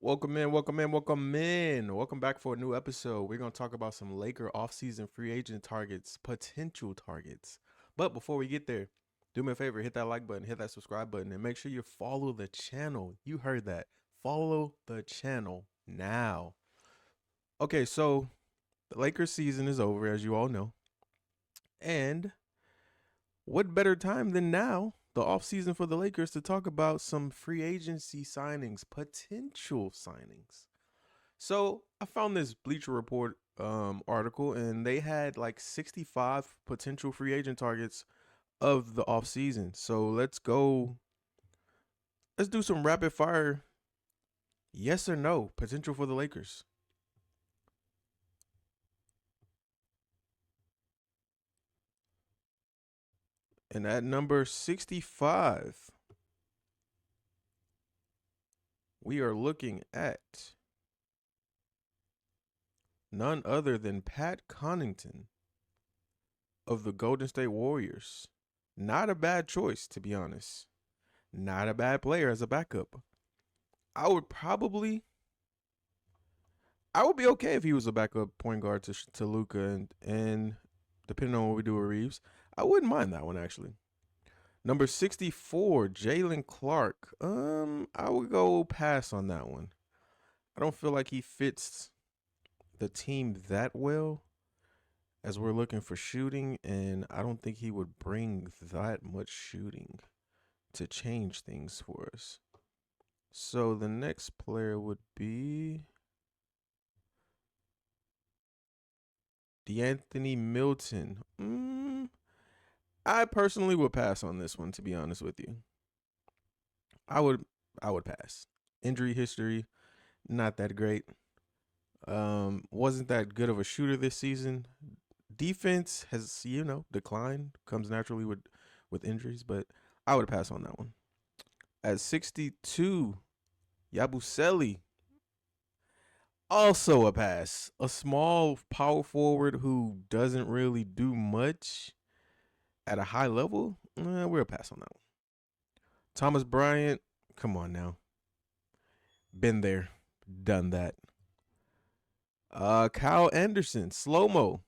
Welcome in, welcome in, welcome in. Welcome back for a new episode. We're going to talk about some Laker offseason free agent targets, potential targets. But before we get there, do me a favor, hit that like button, hit that subscribe button, and make sure you follow the channel. You heard that. Follow the channel now. Okay, so the Lakers season is over, as you all know. And what better time than now, the offseason for the Lakers, to talk about some free agency signings, potential signings. So I found this Bleacher Report article, and they had like 65 potential free agent targets of the offseason. So let's go. Let's do some rapid fire. Yes or no potential for the Lakers. And at number 65, we are looking at none other than Pat Connaughton of the Golden State Warriors. Not a bad choice, to be honest. Not a bad player as a backup. I would probably I would be okay if he was a backup point guard to Luka, and depending on what we do with Reeves, I wouldn't mind that one actually. Number 64, Jalen Clark. I would go pass on that one. I don't feel like he fits the team that well as we're looking for shooting, and I don't think he would bring that much shooting to change things for us. So the next player would be DeAnthony Milton. I personally would pass on this one, to be honest with you. I would I would pass. Injury history, not that great. Wasn't that good of a shooter this season. Defense has, declined, comes naturally with injuries, but I would pass on that one. At 62, Yabusele, also a pass. A small power forward who doesn't really do much at a high level. We'll pass on that one. Thomas Bryant, come on now. Been there, done that. Kyle Anderson, slow mo.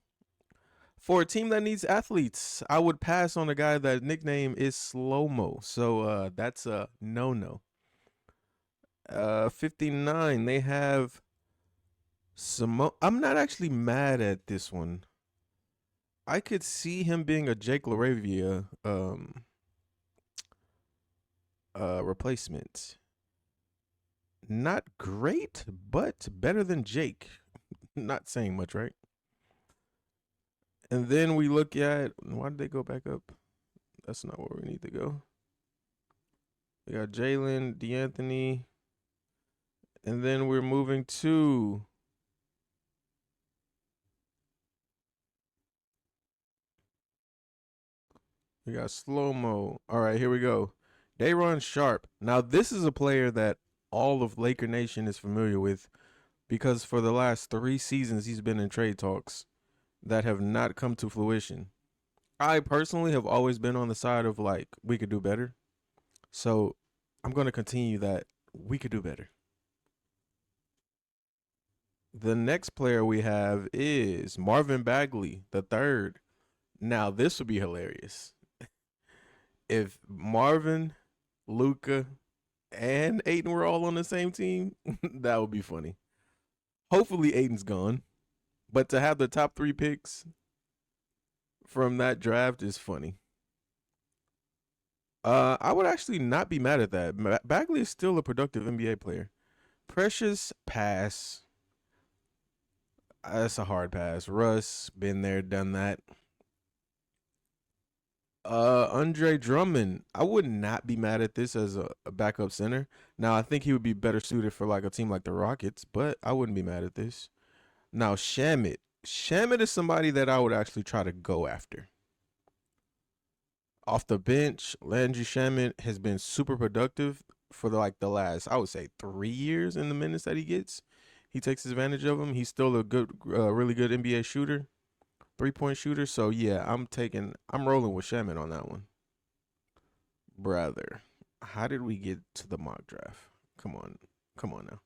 For a team that needs athletes, I would pass on a guy that nickname is slow mo. So that's a no no. 59, they have Simone. I'm not actually mad at this one. I could see him being a Jake LaRavia replacement. Not great, but better than Jake. Not saying much, right? And then we look at, why did they go back up? That's not where we need to go. We got Jalen, DeAnthony, and then we're moving to we got slow mo. All right, here we go. Dayron Sharp. Now this is a player that all of Laker Nation is familiar with because for the last 3 seasons he's been in trade talks that have not come to fruition. I personally have always been on the side of like we could do better. So I'm gonna continue that we could do better. The next player we have is Marvin Bagley, the third. Now this would be hilarious. If Marvin, Luka, and Aiden were all on the same team, that would be funny. Hopefully Aiden's gone. But to have the top 3 picks from that draft is funny. I would actually not be mad at that. Bagley is still a productive NBA player. Precious pass. That's a hard pass. Russ, been there, done that. Andre Drummond. I would not be mad at this as a backup center. Now I think he would be better suited for like a team like the Rockets, but I wouldn't be mad at this. Now Shamit. Shamit is somebody that I would actually try to go after. Off the bench, Landry Shamit has been super productive for the last, I would say, 3 years in the minutes that he gets. He takes advantage of them. He's still a good, really good NBA shooter, 3-point shooter. So yeah, I'm rolling with Shamit on that one. Brother, how did we get to the mock draft? Come on now.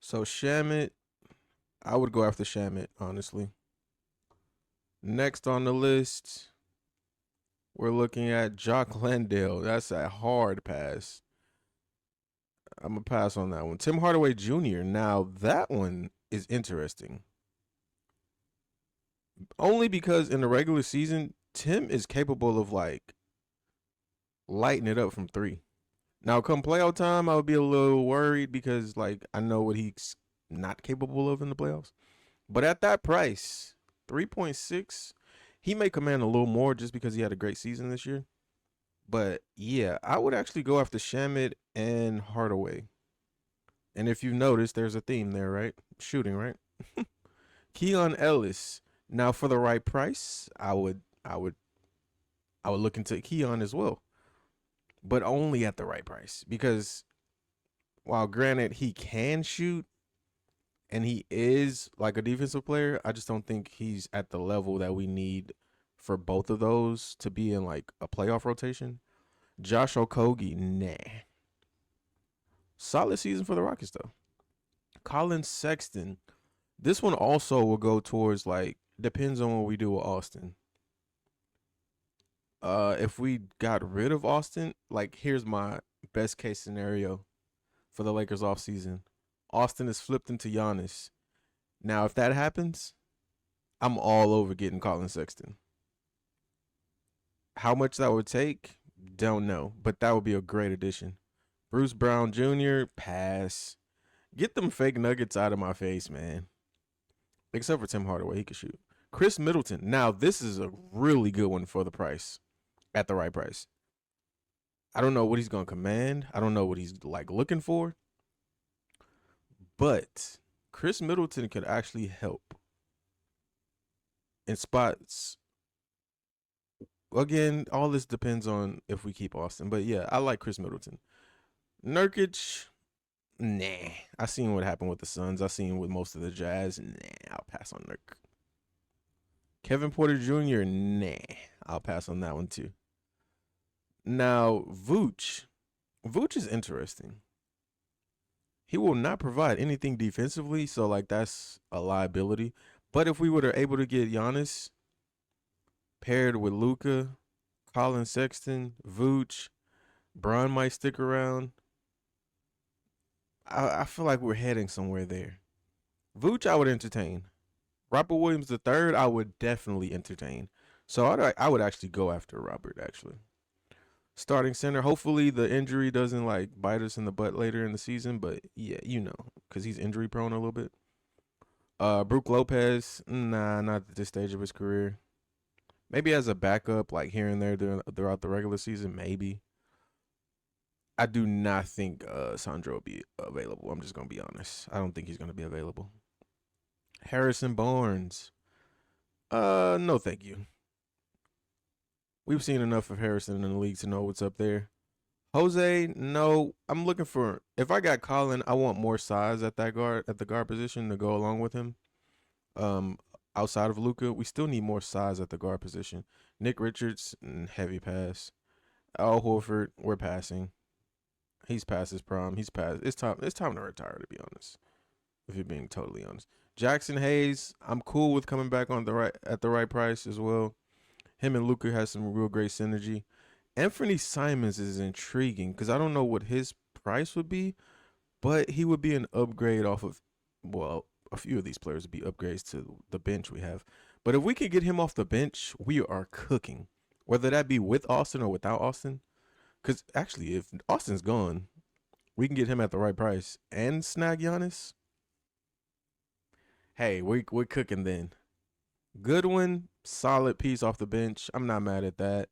So Shamit, I would go after Shamit, honestly. Next on the list, we're looking at Jock Landale. That's a hard pass. I'm going to pass on that one. Tim Hardaway Jr. Now, that one is interesting. Only because in the regular season, Tim is capable of like lighting it up from three. Now, come playoff time, I would be a little worried because like I know what he's not capable of in the playoffs. But at that price, 3.6, he may command a little more just because he had a great season this year. But yeah, I would actually go after Shamit and Hardaway. And if you've noticed, there's a theme there, right? Shooting, right? Keon Ellis. Now, for the right price, I would look into Keon as well, but only at the right price because while granted he can shoot and he is like a defensive player, I just don't think he's at the level that we need for both of those to be in like a playoff rotation. Josh Okogie, nah. Solid season for the Rockets though. Colin Sexton, this one also will go towards like depends on what we do with Austin. If we got rid of Austin, like here's my best case scenario for the Lakers offseason. Austin is flipped into Giannis. Now, if that happens, I'm all over getting Colin Sexton. How much that would take, don't know, but that would be a great addition. Bruce Brown Jr., pass. Get them fake nuggets out of my face, man. Except for Tim Hardaway, he could shoot. Chris Middleton. Now, this is a really good one for the price, at the right price. I don't know what he's going to command. I don't know what he's like looking for. But Chris Middleton could actually help in spots. Again, all this depends on if we keep Austin. But yeah, I like Chris Middleton. Nurkic, nah. I seen what happened with the Suns. I seen with most of the Jazz. Nah, I'll pass on Nurk. Kevin Porter Jr., nah. I'll pass on that one too. Now, Vooch. Vooch is interesting. He will not provide anything defensively, so like that's a liability. But if we were able to get Giannis paired with Luka, Colin Sexton, Vooch, Bron might stick around. I feel like we're heading somewhere there. Vooch, I would entertain. Robert Williams III, I would definitely entertain. So I would actually go after Robert, actually. Starting center, hopefully the injury doesn't like bite us in the butt later in the season, but yeah, you know, because he's injury prone a little bit. Brook Lopez, nah, not at this stage of his career. Maybe as a backup, like here and there throughout the regular season, maybe. I do not think Sandro will be available. I'm just gonna be honest. I don't think he's gonna be available. Harrison Barnes. No, thank you. We've seen enough of Harrison in the league to know what's up there. Jose, no. I'm looking for if I got Colin, I want more size at the guard position to go along with him. Outside of Luka, we still need more size at the guard position. Nick Richards, heavy pass. Al Horford, we're passing. He's past his prime. He's past. It's time to retire, to be honest. If you're being totally honest. Jackson Hayes, I'm cool with coming back on at the right price as well. Him and Luka has some real great synergy. Anthony Simons is intriguing because I don't know what his price would be, but he would be an upgrade off of, well, a few of these players would be upgrades to the bench we have. But if we could get him off the bench, we are cooking. Whether that be with Austin or without Austin. Because actually, if Austin's gone, we can get him at the right price and snag Giannis. Hey, we're cooking then. Goodwin, solid piece off the bench. I'm not mad at that.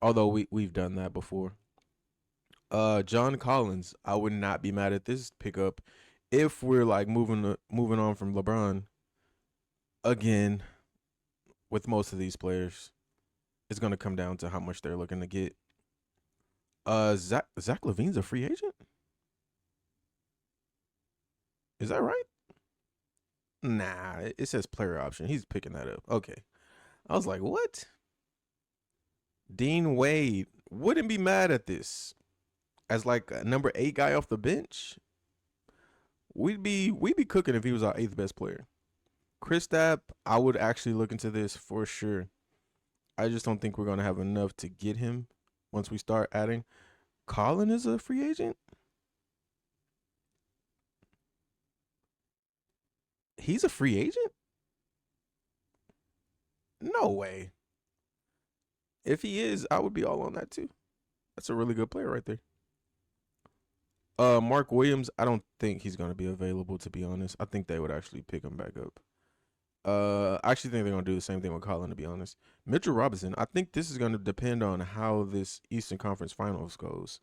Although we've done that before. John Collins, I would not be mad at this pickup if we're like moving on from LeBron. Again, with most of these players, it's gonna come down to how much they're looking to get. Zach LaVine's a free agent? Is that right? Nah, it says player option. He's picking that up. Okay. I was like, what? Dean Wade wouldn't be mad at this as like a number 8 guy off the bench. we'd be cooking if he was our eighth best player. Kristaps, I would actually look into this for sure. I just don't think we're gonna have enough to get him once we start adding. Colin is a free agent. He's a free agent? No way. If he is, I would be all on that too. That's a really good player right there. Mark Williams, I don't think he's gonna be available, to be honest. I think they would actually pick him back up. I actually think they're gonna do the same thing with Colin, to be honest. Mitchell Robinson, I think this is gonna depend on how this Eastern Conference Finals goes,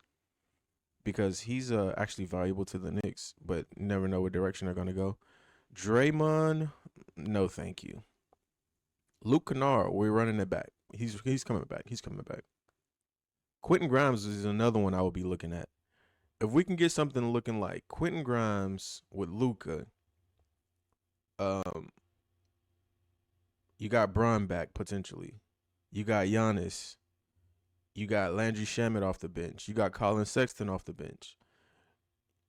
because he's actually valuable to the Knicks, but never know what direction they're gonna go. Draymond, no, thank you. Luke Kennard, we're running it back. He's coming back. He's coming back. Quentin Grimes is another one I would be looking at. If we can get something looking like Quentin Grimes with Luka, um, you got Bron back potentially. You got Giannis. You got Landry Shamet off the bench. You got Colin Sexton off the bench.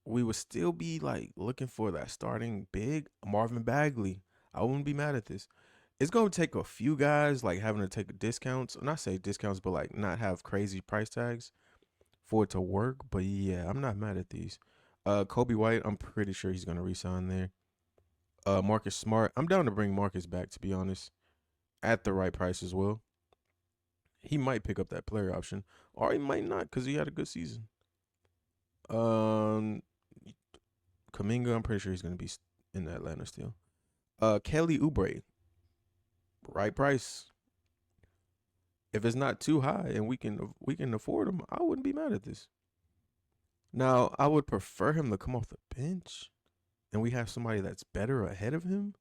We would still be like looking for that starting big Marvin Bagley. I wouldn't be mad at this. It's gonna take a few guys like having to take discounts. Not say discounts, but like not have crazy price tags for it to work. But yeah, I'm not mad at these. Kobe White, I'm pretty sure he's gonna resign there. Marcus Smart, I'm down to bring Marcus back, to be honest, at the right price as well. He might pick up that player option, or he might not because he had a good season. Um, Kaminga, I'm pretty sure he's gonna be in Atlanta still. Kelly Oubre, right price. If it's not too high and we can afford him, I wouldn't be mad at this. Now, I would prefer him to come off the bench and we have somebody that's better ahead of him,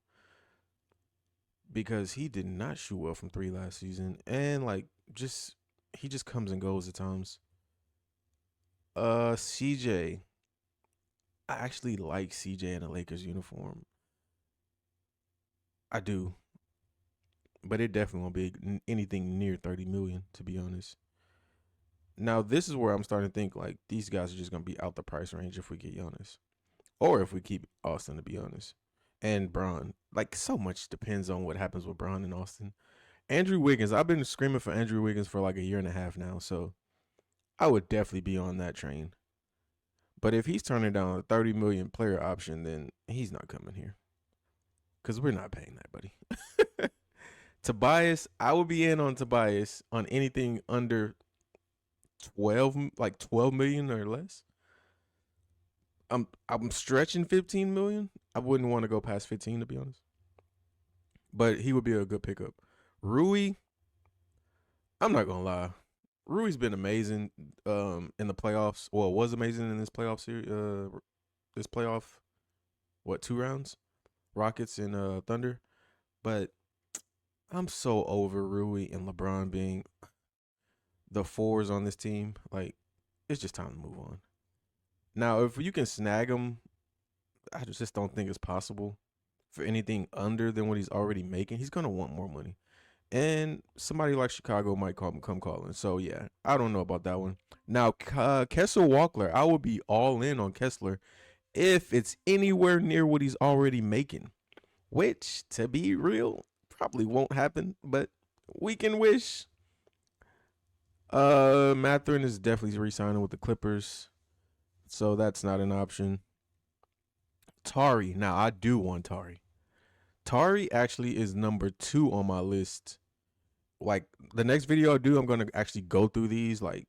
because he did not shoot well from three last season, and like just he just comes and goes at times. CJ, I actually like CJ in a Lakers uniform. I do, but it definitely won't be anything near 30 million, to be honest. Now, this is where I'm starting to think like these guys are just gonna be out the price range if we get Giannis, or if we keep Austin, to be honest, and Braun. Like so much depends on what happens with Braun and Austin. Andrew Wiggins, I've been screaming for Andrew Wiggins for like a year and a half now, so I would definitely be on that train. But if he's turning down a 30 million player option, then he's not coming here because we're not paying that, buddy. Tobias, I would be in on Tobias on anything under 12, like 12 million or less. I'm stretching 15 million. I wouldn't want to go past 15, to be honest. But he would be a good pickup. Rui, I'm not gonna lie. Rui's been amazing in the playoffs. Well, was amazing in this playoff series. This playoff, what, 2 rounds? Rockets and Thunder. But I'm so over Rui and LeBron being the fours on this team. Like, it's just time to move on. Now, if you can snag him, I just don't think it's possible for anything under than what he's already making. He's gonna want more money, and somebody like Chicago might come calling. So yeah, I don't know about that one. Now, Kessler Walker, I would be all in on Kessler if it's anywhere near what he's already making, which, to be real, probably won't happen, but we can wish. Mathurin is definitely re-signing with the Clippers, so that's not an option. Tari, now I do want Tari. Tari actually is number 2 on my list. Like the next video I do, I'm gonna actually go through these like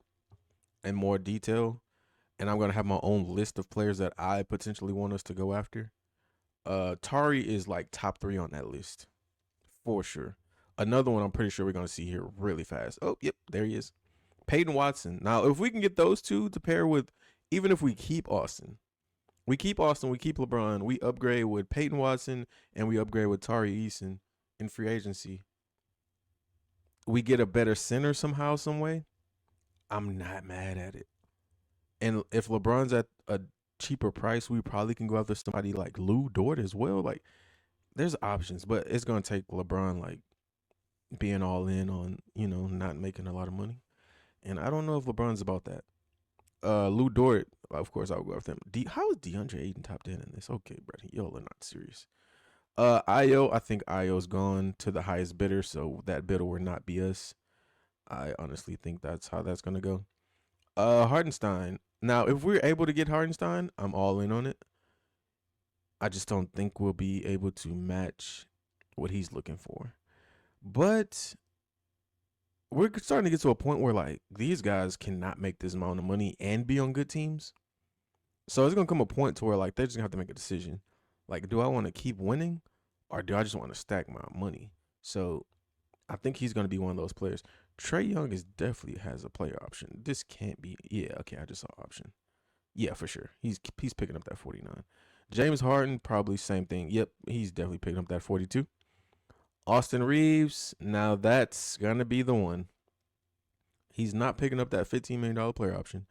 in more detail, and I'm gonna have my own list of players that I potentially want us to go after. Tari is like top 3 on that list for sure. Another one I'm pretty sure we're gonna see here really fast. Oh, yep, there he is. Peyton Watson. Now, if we can get those two to pair with, even if we keep Austin, we keep LeBron, we upgrade with Peyton Watson, and we upgrade with Tari Eason in free agency. We get a better center somehow, some way. I'm not mad at it. And if LeBron's at a cheaper price, we probably can go after somebody like Lou Dort as well. Like, there's options, but it's gonna take LeBron like being all in on, not making a lot of money. And I don't know if LeBron's about that. Lou Dort, of course, I'll go with him. How is DeAndre Ayton top 10 in this? Okay, bro, y'all are not serious. Io, I think Io's gone to the highest bidder, so that bidder will not be us. I honestly think that's how that's gonna go. Hardenstein. Now, if we're able to get Hardenstein, I'm all in on it. I just don't think we'll be able to match what he's looking for. But we're starting to get to a point where like these guys cannot make this amount of money and be on good teams. So it's gonna come a point to where like they're just gonna have to make a decision. Like, do I want to keep winning, or do I just want to stack my money? So I think he's gonna be one of those players. Trae Young is definitely has a player option. This can't be. Yeah, okay, I just saw option. Yeah, for sure. He's picking up that 49. James Harden, probably same thing. Yep, he's definitely picking up that 42. Austin Reeves, now that's gonna be the one. He's not picking up that $15 million player option,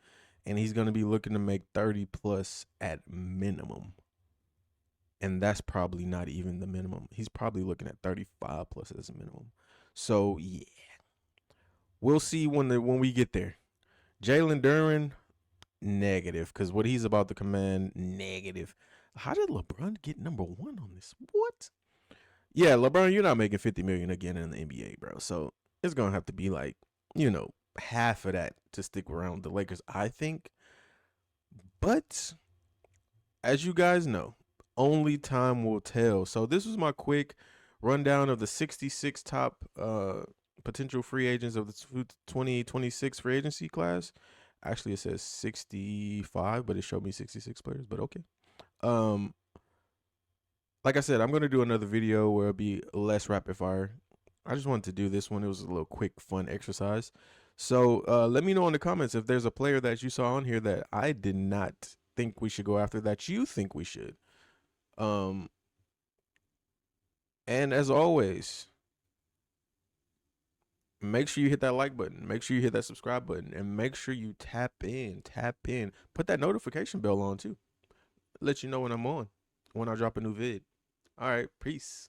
and he's gonna be looking to make 30 plus at minimum. And that's probably not even the minimum. He's probably looking at 35 plus as a minimum. So yeah, we'll see when we get there. Jalen Duren, negative, because what he's about to command, negative. How did LeBron get number one on this? What? Yeah, LeBron, you're not making $50 million again in the NBA, bro. So it's gonna have to be like, half of that to stick around the Lakers, I think. But as you guys know, only time will tell. So this was my quick rundown of the 66 top potential free agents of the 2026 free agency class. Actually, it says 65, but it showed me 66 players. But okay. Like I said, I'm gonna do another video where it'll be less rapid fire. I just wanted to do this one. It was a little quick, fun exercise. So let me know in the comments if there's a player that you saw on here that I did not think we should go after that you think we should. And as always, make sure you hit that like button. Make sure you hit that subscribe button. And make sure you tap in. Put that notification bell on too. Let you know when I'm on, when I drop a new vid. All right, peace.